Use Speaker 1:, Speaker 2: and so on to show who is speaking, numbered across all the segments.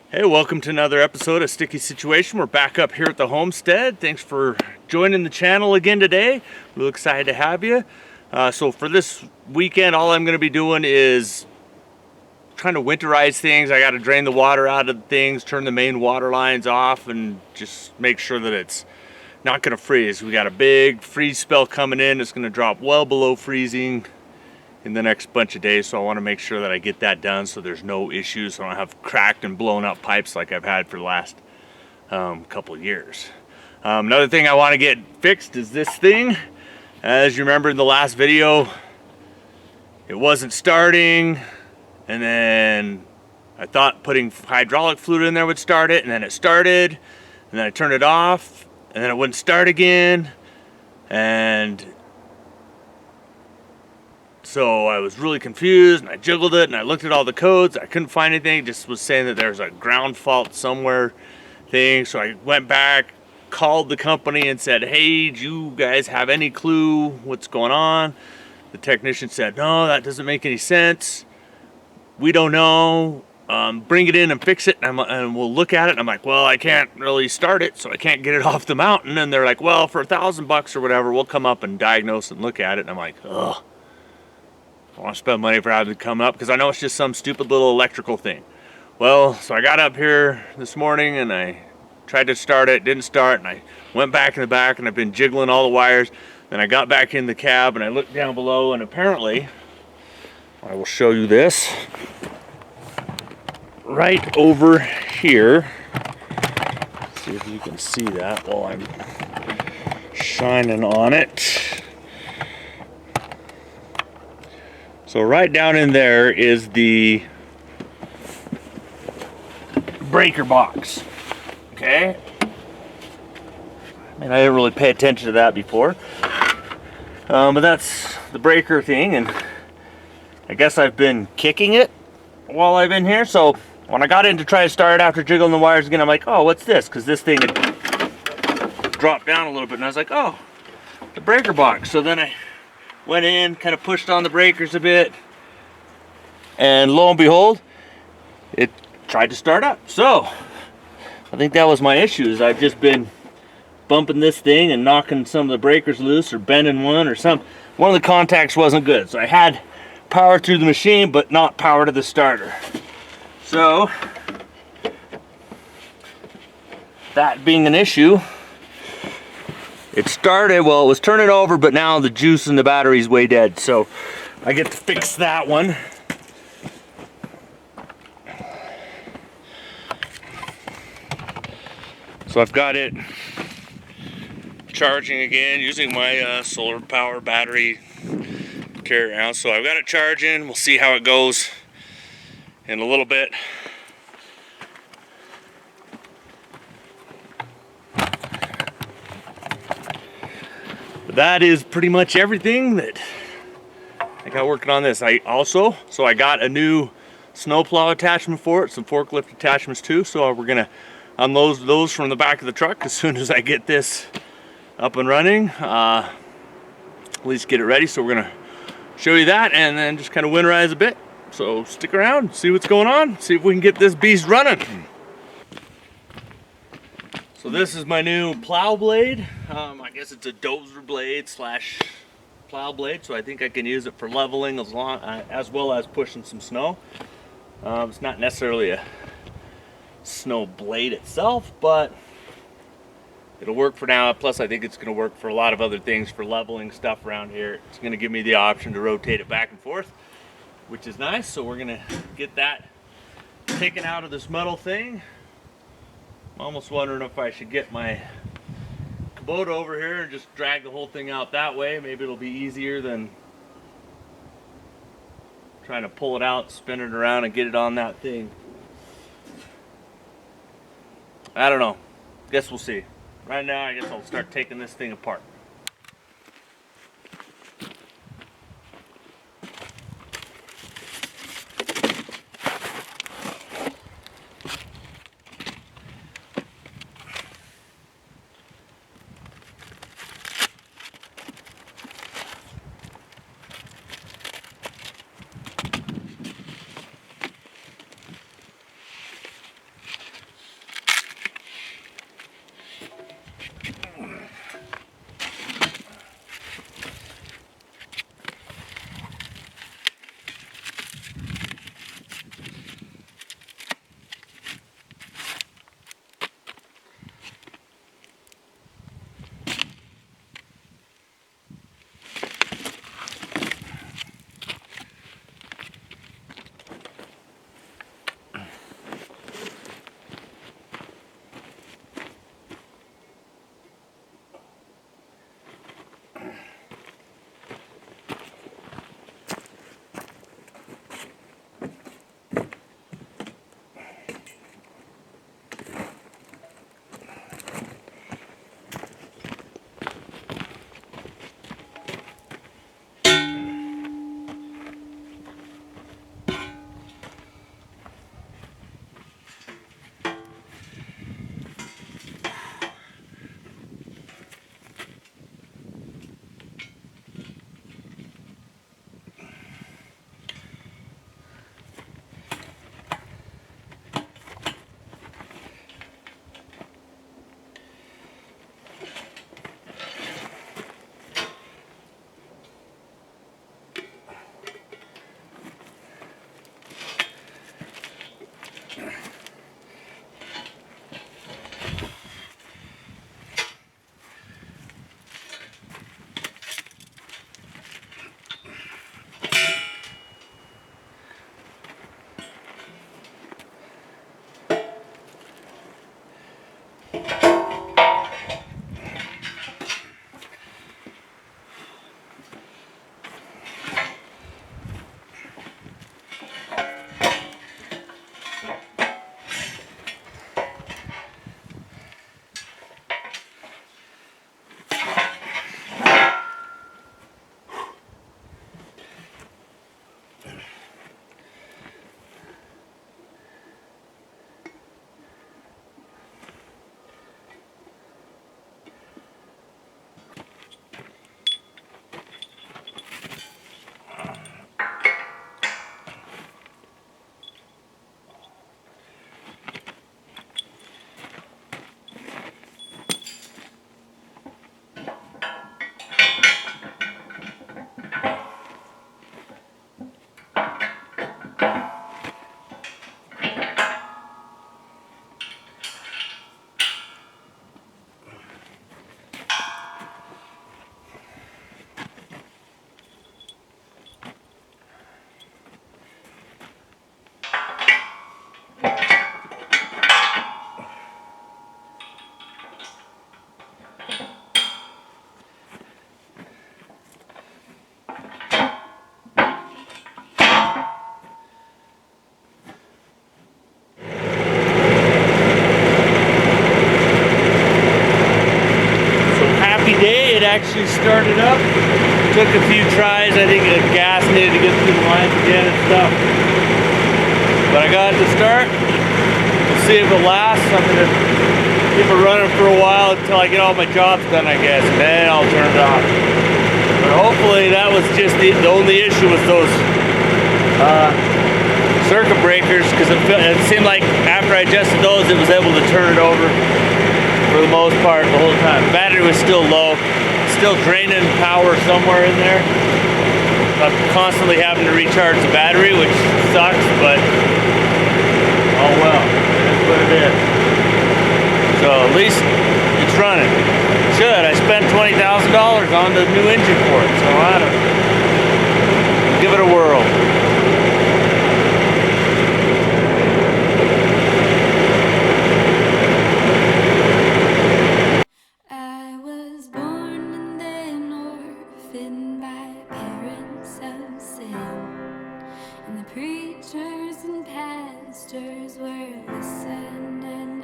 Speaker 1: Hey, welcome to another episode of Sticky Situation. We're back up here at the Homestead. Thanks for joining the channel again today. Real excited to have you. So for this weekend, all I'm going to be doing is trying to winterize things. I got to drain the water out of things, turn the main water lines off, and just make sure that it's not going to freeze. We got a big freeze spell coming in. It's going to drop well below freezing in the next bunch of days, so I want to make sure that I get that done so there's no issues, so I don't have cracked and blown up pipes like I've had for the last couple of years. Another thing I want to get fixed is this thing. As you remember in the last video, it wasn't starting, and then I thought putting hydraulic fluid in there would start it, and then it started, and then I turned it off, and then it wouldn't start again, and so I was really confused, and I jiggled it, and I looked at all the codes. I couldn't find anything. It just was saying that there's a ground fault somewhere thing. So I went back, called the company, and said, "Hey, do you guys have any clue what's going on?" The technician said, "No, that doesn't make any sense. We don't know. Bring it in and fix it, and we'll look at it." And I'm like, "Well, I can't really start it, so I can't get it off the mountain." And they're like, "Well, for $1,000 or whatever, we'll come up and diagnose and look at it." And I'm like, ugh. I want to spend money for having to come up because I know it's just some stupid little electrical thing. Well, so I got up here this morning and I tried to start it, didn't start, and I went back in the back and I've been jiggling all the wires. Then I got back in the cab and I looked down below, and apparently, I will show you this, right over here. Let's see if you can see that while I'm shining on it. So right down in there is the breaker box, okay? I mean, I didn't really pay attention to that before, but that's the breaker thing, and I guess I've been kicking it while I've been here. So when I got in to try to start it after jiggling the wires again, I'm like, oh, what's this? Because this thing had dropped down a little bit, and I was like, oh, the breaker box. So then I went in, kind of pushed on the breakers a bit, and lo and behold, it tried to start up. So I think that was my issue, is I've just been bumping this thing and knocking some of the breakers loose, or bending one, or one of the contacts wasn't good. So I had power through the machine, but not power to the starter. So that being an issue, it started, well, it was turning over, but now the juice in the battery is way dead. So I get to fix that one. So I've got it charging again using my solar power battery carry around. So I've got it charging. We'll see how it goes in a little bit. That is pretty much everything that I got working on this. I got a new snowplow attachment for it, some forklift attachments too. So we're gonna unload those from the back of the truck as soon as I get this up and running. At least get it ready. So we're gonna show you that, and then just kind of winterize a bit. So stick around, see what's going on, see if we can get this beast running. So this is my new plow blade. I guess it's a dozer blade slash plow blade, so I think I can use it for leveling as well as pushing some snow. It's not necessarily a snow blade itself, but it'll work for now. Plus I think it's going to work for a lot of other things for leveling stuff around here. It's going to give me the option to rotate it back and forth, which is nice. So we're going to get that taken out of this metal thing. I'm almost wondering if I should get my Kubota over here and just drag the whole thing out that way. Maybe it'll be easier than trying to pull it out, spin it around, and get it on that thing. I don't know. Guess we'll see. Right now, I guess I'll start taking this thing apart. Actually started up. Took a few tries. I think the gas needed to get through the lines again and stuff. But I got it to start. We'll see if it lasts. I'm going to keep it running for a while until I get all my jobs done, I guess. And then I'll turn it off. But hopefully that was just the only issue was those circuit breakers, because it seemed like after I adjusted those, it was able to turn it over for the most part the whole time. The battery was still low. Still draining power somewhere in there. I'm constantly having to recharge the battery, which sucks, but oh well, that's what it is. So at least it's running. Should. I spent $20,000 on the new engine for it, so I don't know. Give it a whirl.
Speaker 2: Preachers and pastors were listening in.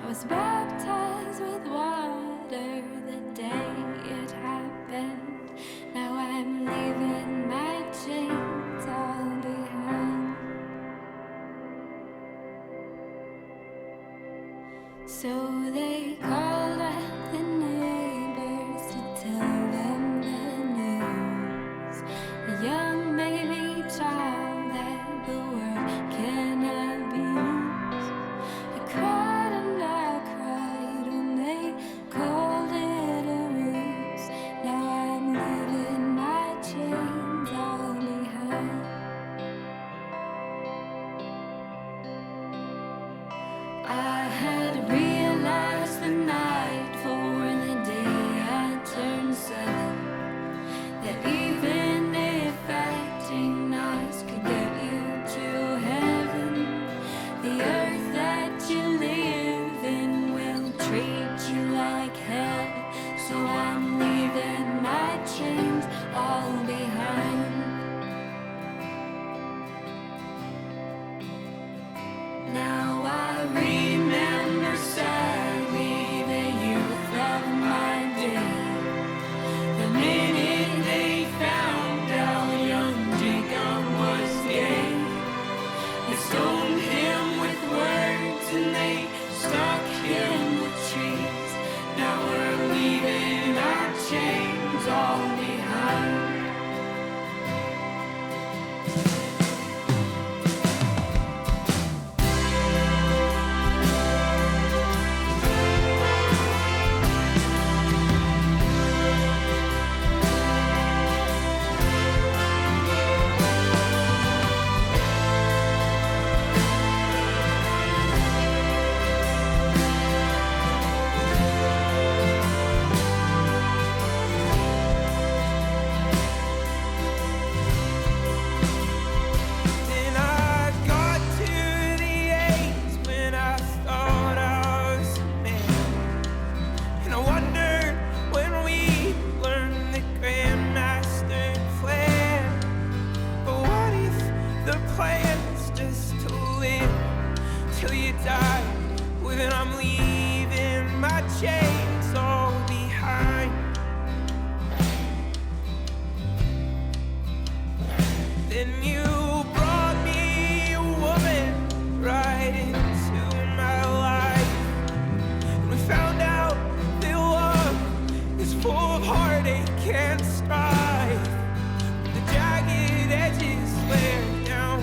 Speaker 2: I was baptized with water the day it happened. Now I'm leaving my chains all behind. So they called up the neighbors to tell them the news. A young baby child that the world can abuse. I cried and I cried when they called it a ruse. Now I'm leaving my chains all behind. I had realized the night before the day I turned 7 that even if acting nice could get you to heaven, the earth that you live in will treat you like hell. So I'm leaving my chains all behind. Now I remember
Speaker 3: till you die. Well, then I'm leaving my chains all behind. Then you brought me a woman right into my life. And we found out that love is full of heartache and strife. The jagged edges wear down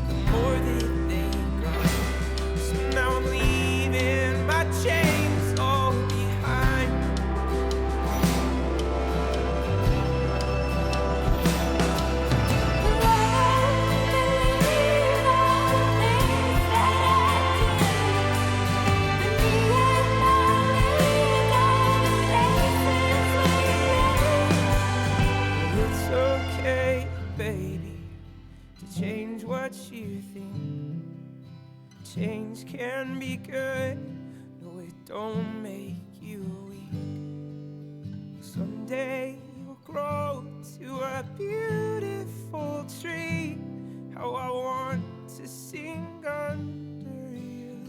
Speaker 3: the more that they grind. So now I'm leaving my chains all behind. It's okay, baby, to change what you think. Change can be good, no, it don't make you weak. Someday you'll grow to a beautiful tree. How I want to sing under you.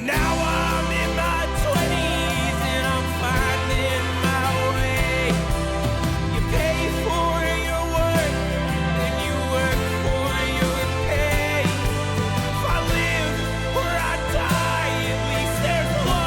Speaker 3: Now I'm in my 20s and I'm finding my way. You pay for your work, then you work for your pay. If I live or I die, at least there's love.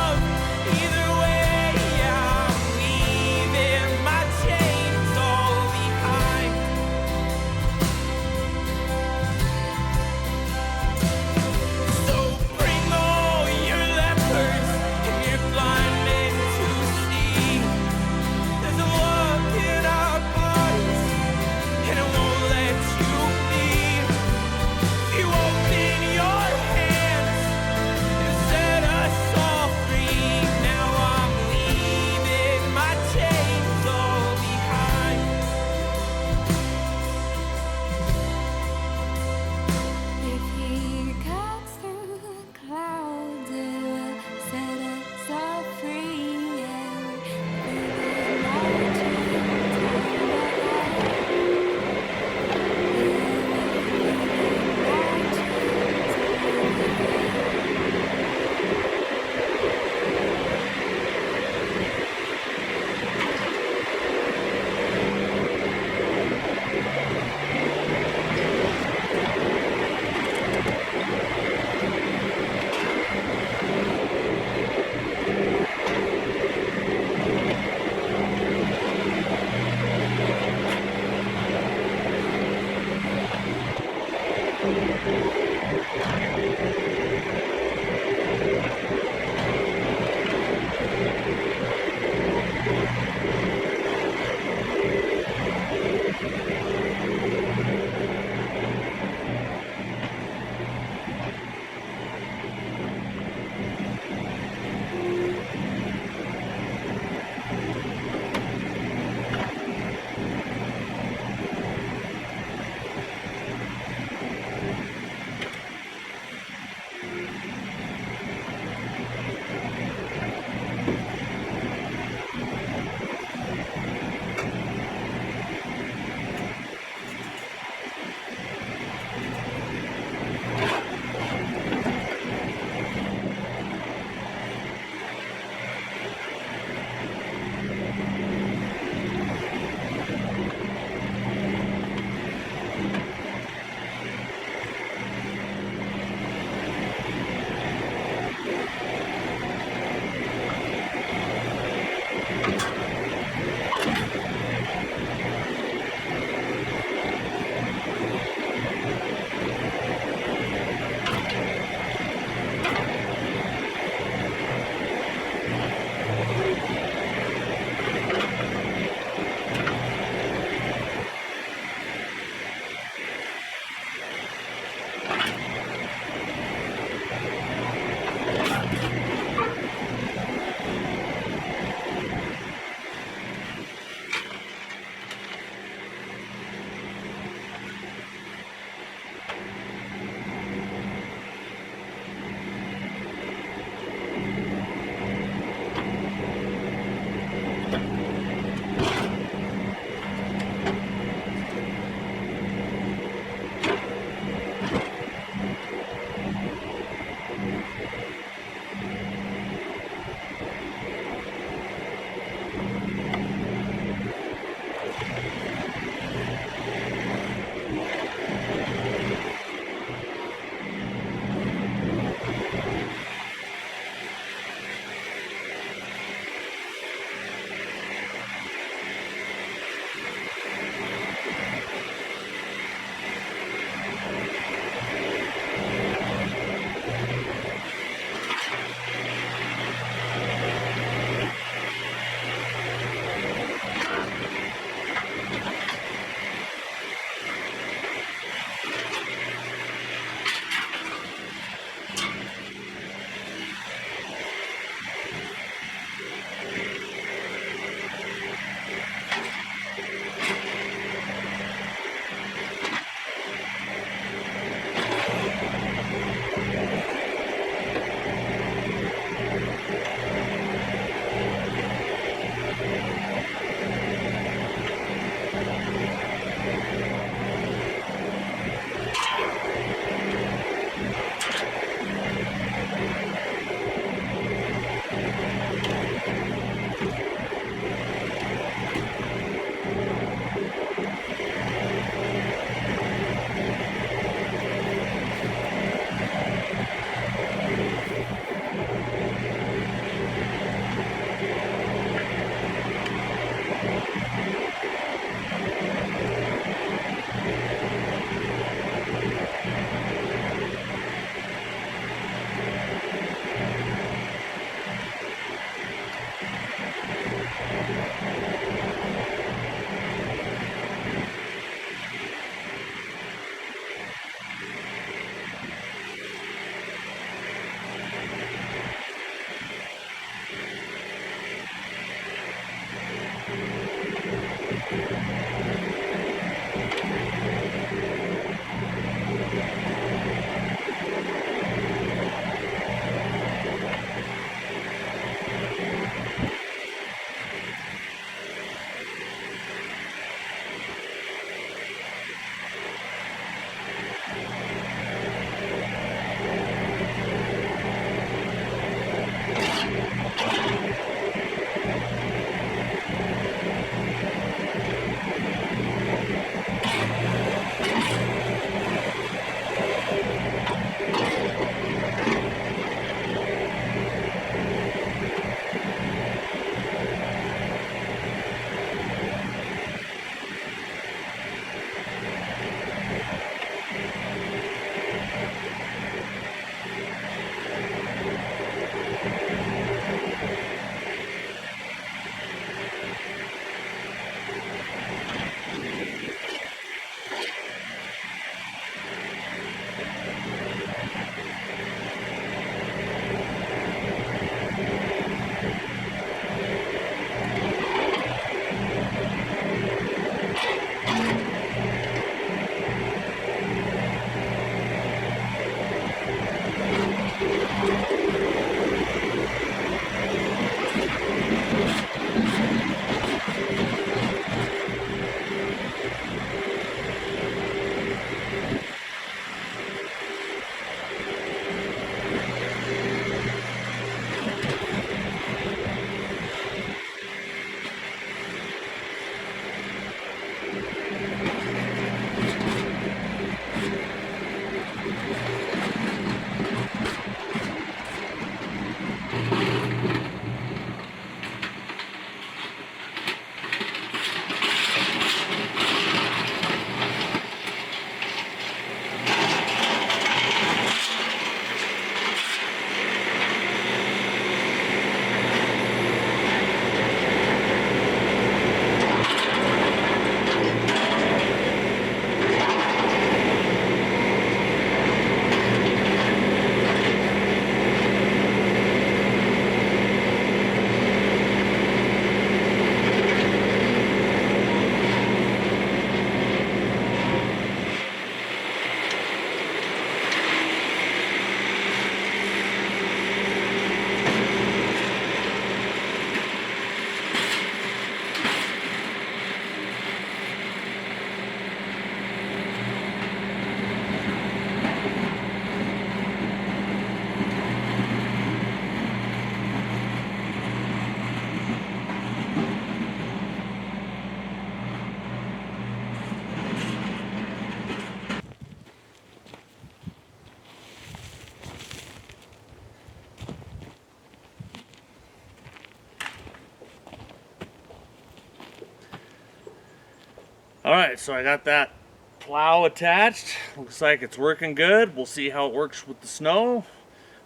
Speaker 1: All right, so I got that plow attached. Looks like it's working good. We'll see how it works with the snow.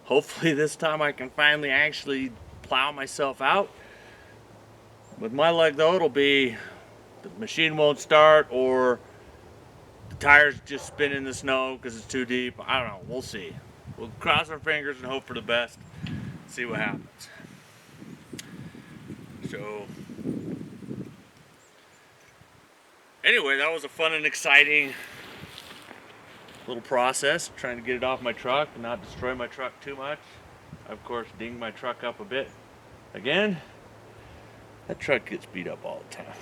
Speaker 1: Hopefully this time I can finally actually plow myself out. With my luck though, it'll be the machine won't start or the tires just spin in the snow because it's too deep. I don't know, we'll see. We'll cross our fingers and hope for the best. See what happens. So anyway, that was a fun and exciting little process, trying to get it off my truck and not destroy my truck too much. I, of course, dinged my truck up a bit. Again, that truck gets beat up all the time.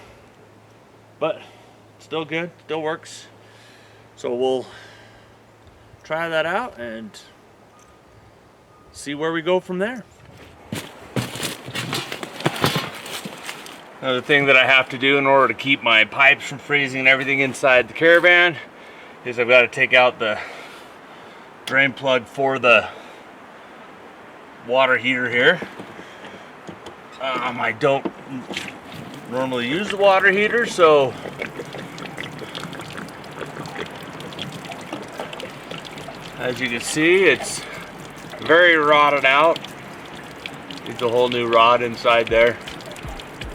Speaker 1: But still good, still works. So we'll try that out and see where we go from there. Another thing that I have to do in order to keep my pipes from freezing and everything inside the caravan is I've got to take out the drain plug for the water heater here. I don't normally use the water heater, so as you can see, it's very rotted out. Needs a whole new rod inside there.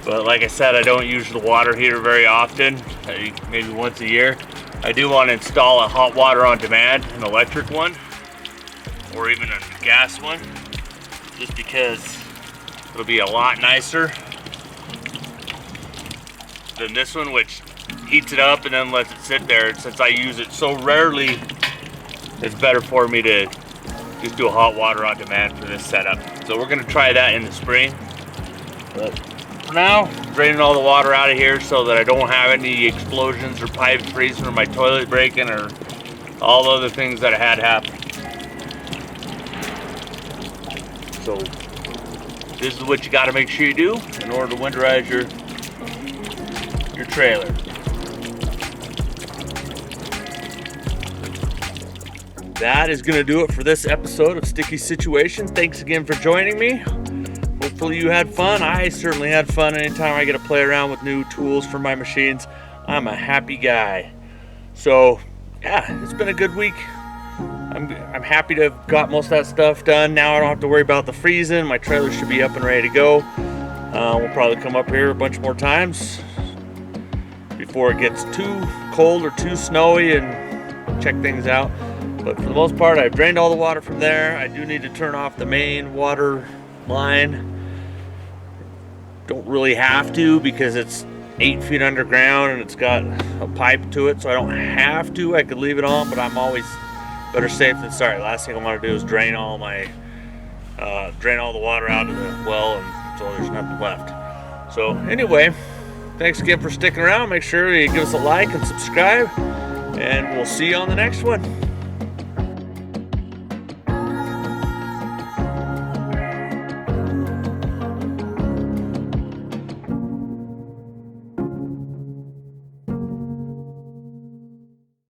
Speaker 1: But like I said, I don't use the water heater very often, maybe once a year. I do want to install a hot water on demand, an electric one, or even a gas one, just because it'll be a lot nicer than this one, which heats it up and then lets it sit there. Since I use it so rarely, it's better for me to just do a hot water on demand for this setup. So we're gonna try that in the spring. But for now, draining all the water out of here so that I don't have any explosions or pipes freezing or my toilet breaking or all the other things that I had happen. So this is what you got to make sure you do in order to winterize your trailer. That is going to do it for this episode of Sticky Situation. Thanks again for joining me. Hopefully you had fun. I certainly had fun. Anytime I get to play around with new tools for my machines, I'm a happy guy. So yeah, it's been a good week. I'm happy to have got most of that stuff done. Now I don't have to worry about the freezing. My trailer should be up and ready to go. We'll probably come up here a bunch more times before it gets too cold or too snowy and check things out. But for the most part, I've drained all the water from there. I do need to turn off the main water line. Don't really have to because it's 8 feet underground and it's got a pipe to it, so I don't have to. I could leave it on, but I'm always better safe than sorry. Last thing I want to do is drain all the water out of the well, and so there's nothing left. So anyway, thanks again for sticking around. Make sure you give us a like and subscribe, and we'll see you on the next one.